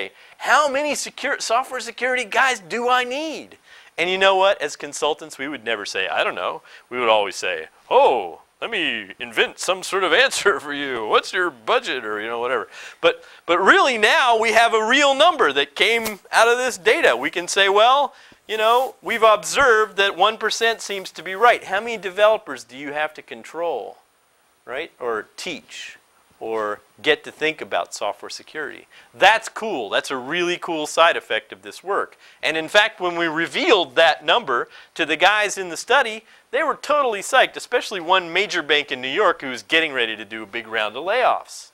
say, how many software security guys do I need? And you know what? As consultants, we would never say, I don't know. We would always say, oh, let me invent some sort of answer for you. What's your budget, or whatever. But really now we have a real number that came out of this data. We can say, well, we've observed that 1% seems to be right. How many developers do you have to control, right? Or teach, or get to think about software security? That's cool. That's a really cool side effect of this work. And in fact, when we revealed that number to the guys in the study, they were totally psyched, especially one major bank in New York who was getting ready to do a big round of layoffs.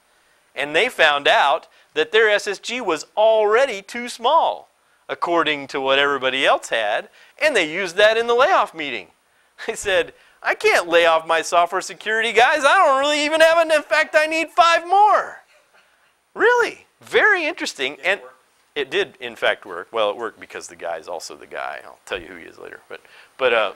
And they found out that their SSG was already too small, according to what everybody else had, and they used that in the layoff meeting. They said, I can't lay off my software security guys. I don't really even have an, in fact, I need 5 more. Really, very interesting. And it did, in fact, work. Well, it worked because the guy is also the guy. I'll tell you who he is later. But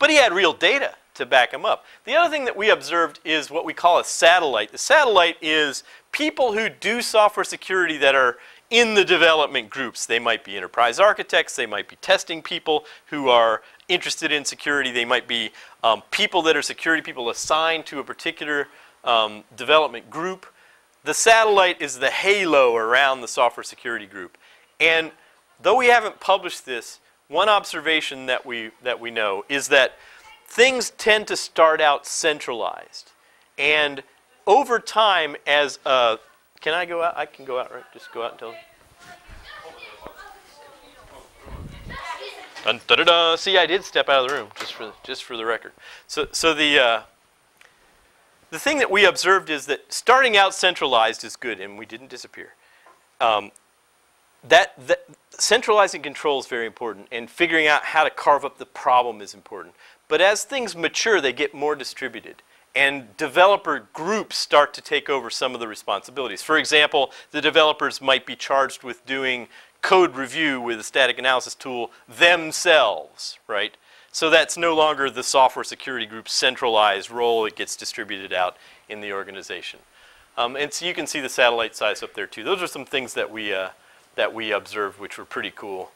he had real data to back him up. The other thing that we observed is what we call a satellite. The satellite is people who do software security that are in the development groups. They might be enterprise architects. They might be testing people who are interested in security. They might be people that are security people assigned to a particular development group. The satellite is the halo around the software security group. And though we haven't published this, one observation that we know is that things tend to start out centralized. And over time, as can I go out? I can go out, right? Just go out and tell them. Dun, da, da, da. See, I did step out of the room, just for the record. So the thing that we observed is that starting out centralized is good, and we didn't disappear. That centralizing control is very important, and figuring out how to carve up the problem is important. But as things mature, they get more distributed, and developer groups start to take over some of the responsibilities. For example, the developers might be charged with doing code review with a static analysis tool themselves, right? So that's no longer the software security group's centralized role. It gets distributed out in the organization. And so you can see the satellite size up there too. Those are some things that we observed, which were pretty cool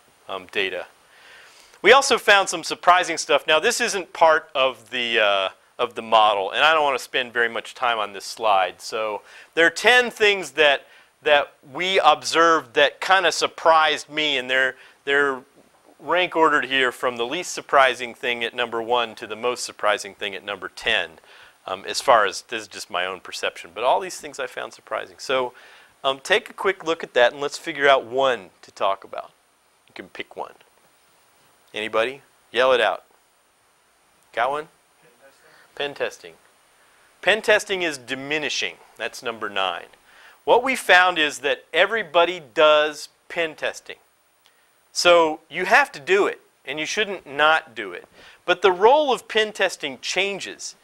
data. We also found some surprising stuff. Now this isn't part of the model, and I don't want to spend very much time on this slide. So there are 10 things that we observed that kind of surprised me, and they're rank ordered here from the least surprising thing at number 1 to the most surprising thing at number 10, as far as this is just my own perception. But all these things I found surprising. So take a quick look at that, and let's figure out one to talk about. You can pick one. Anybody? Yell it out. Got one? Pen testing. Pen testing is diminishing. That's number 9. What we found is that everybody does pen testing. So you have to do it, and you shouldn't not do it. But the role of pen testing changes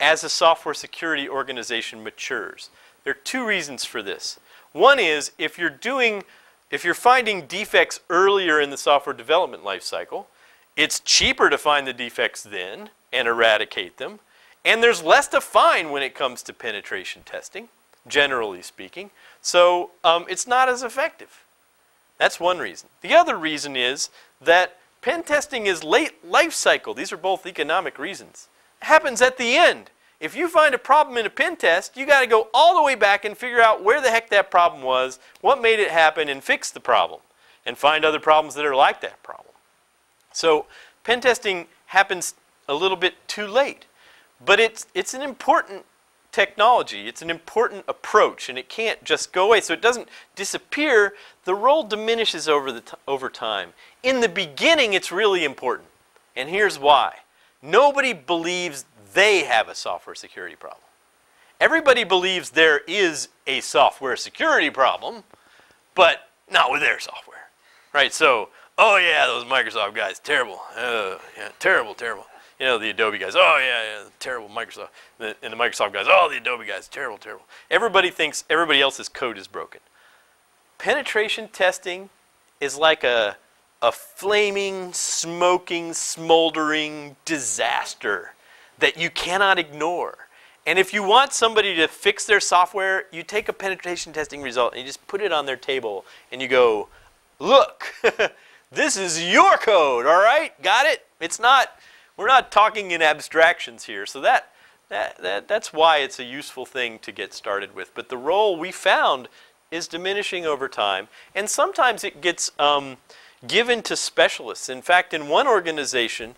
as a software security organization matures. There are 2 reasons for this. One is if you're finding defects earlier in the software development lifecycle, it's cheaper to find the defects then and eradicate them. And there's less to find when it comes to penetration testing, generally speaking. So it's not as effective. That's one reason. The other reason is that pen testing is late life cycle. These are both economic reasons. It happens at the end. If you find a problem in a pen test, you got to go all the way back and figure out where the heck that problem was, what made it happen, and fix the problem, and find other problems that are like that problem. So pen testing happens a little bit too late. But it's an important technology. It's an important approach, and it can't just go away. So it doesn't disappear. The role diminishes over time. In the beginning, it's really important. And here's why. Nobody believes they have a software security problem. Everybody believes there is a software security problem, but not with their software. Right? So, oh yeah, those Microsoft guys, terrible. Yeah, terrible, terrible. You know, the Adobe guys, oh yeah, terrible Microsoft. And the Microsoft guys, oh, the Adobe guys, terrible, terrible. Everybody thinks everybody else's code is broken. Penetration testing is like a flaming, smoking, smoldering disaster that you cannot ignore. And if you want somebody to fix their software, you take a penetration testing result and you just put it on their table and you go, look, this is your code, all right? Got it? It's not, we're not talking in abstractions here. So that's why it's a useful thing to get started with. But the role we found is diminishing over time. And sometimes it gets given to specialists. In fact, in one organization,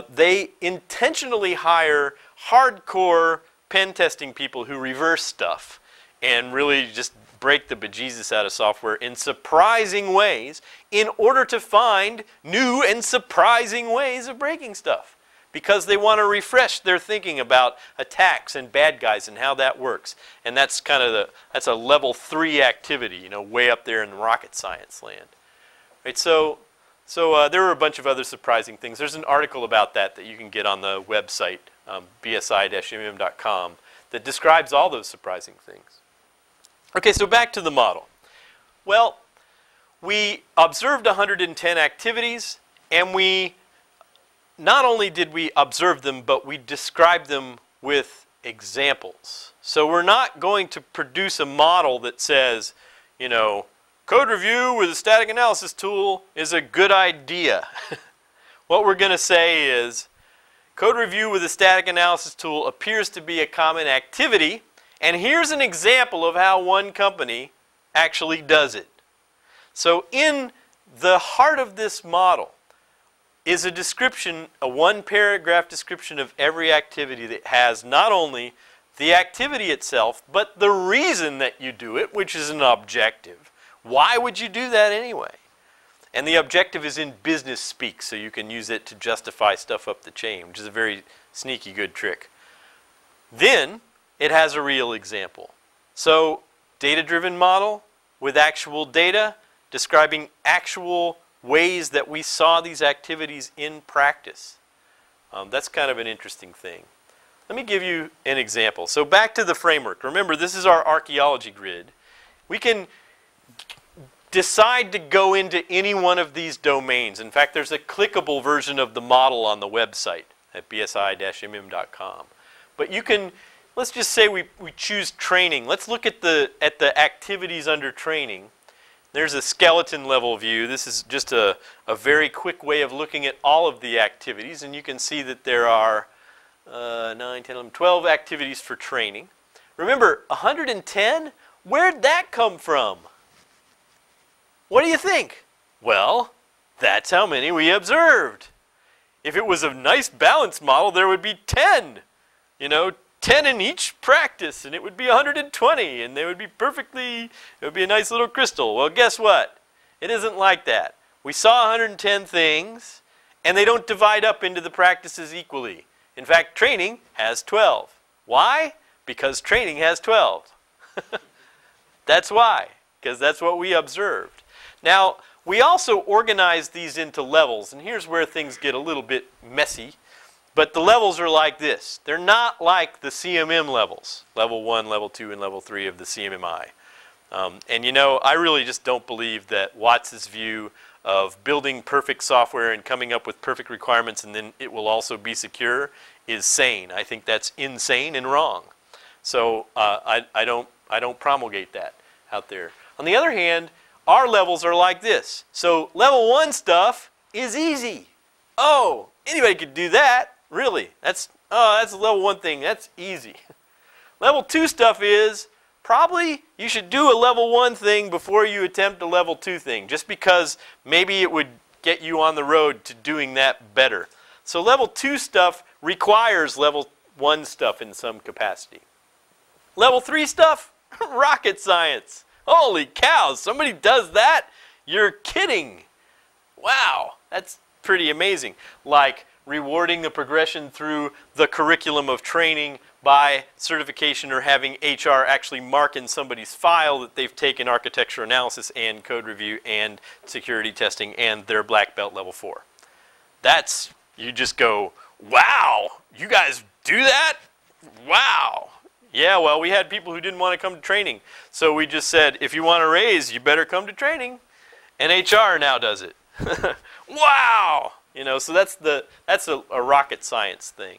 they intentionally hire hardcore pen testing people who reverse stuff and really just break the bejesus out of software in surprising ways in order to find new and surprising ways of breaking stuff, because they want to refresh their thinking about attacks and bad guys and how that works. And that's kind of that's a level 3 activity, you know, way up there in rocket science land. Right, so there were a bunch of other surprising things. There's an article about that you can get on the website, BSI-IMM.com, that describes all those surprising things. Okay, so back to the model. Well, we observed 110 activities, and we not only did we observe them, but we described them with examples. So we're not going to produce a model that says, you know, code review with a static analysis tool is a good idea. What we're going to say is, code review with a static analysis tool appears to be a common activity, and here's an example of how one company actually does it. So in the heart of this model is a description, a one-paragraph description of every activity that has not only the activity itself, but the reason that you do it, which is an objective. Why would you do that anyway? And the objective is in business speak, so you can use it to justify stuff up the chain, which is a very sneaky good trick. Then it has a real example. So data-driven model with actual data describing actual ways that we saw these activities in practice. That's kind of an interesting thing. Let me give you an example. So back to the framework. Remember, this is our archaeology grid. We can decide to go into any one of these domains. In fact, there's a clickable version of the model on the website at bsi-imm.com. But you can, let's just say we choose training. Let's look at the activities under training. There's a skeleton level view. This is just a very quick way of looking at all of the activities. And you can see that there are 9, 10, 11, 12 activities for training. Remember, 110? Where'd that come from? What do you think? Well, that's how many we observed. If it was a nice balanced model, there would be 10. You know, 10 in each practice, and it would be 120, and they would be perfectly, it would be a nice little crystal. Well, guess what? It isn't like that. We saw 110 things, and they don't divide up into the practices equally. In fact, training has 12. Why? Because training has 12. That's why, because that's what we observed. Now, we also organize these into levels, and here's where things get a little bit messy. But the levels are like this. They're not like the CMM levels, level 1, level 2, and level 3 of the CMMI. And you know, I really just don't believe that Watts's view of building perfect software and coming up with perfect requirements and then it will also be secure is sane. I think that's insane and wrong. So I don't promulgate that out there. On the other hand, our levels are like this. So level 1 stuff is easy. Oh, anybody could do that. Really, that's a level 1 thing. That's easy. Level 2 stuff is probably you should do a level 1 thing before you attempt a level 2 thing, just because maybe it would get you on the road to doing that better. So level 2 stuff requires level 1 stuff in some capacity. Level 3 stuff, rocket science. Holy cow, somebody does that? You're kidding. Wow, that's pretty amazing. Like rewarding the progression through the curriculum of training by certification or having HR actually mark in somebody's file that they've taken architecture analysis and code review and security testing and their black belt level 4. That's, you just go, wow, you guys do that? Wow. Yeah, well, we had people who didn't want to come to training. So we just said, if you want to raise, you better come to training. And HR now does it. Wow. You know, so that's a rocket science thing.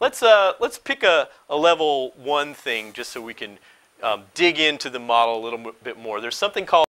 Let's pick a level 1 thing just so we can dig into the model a little bit more. There's something called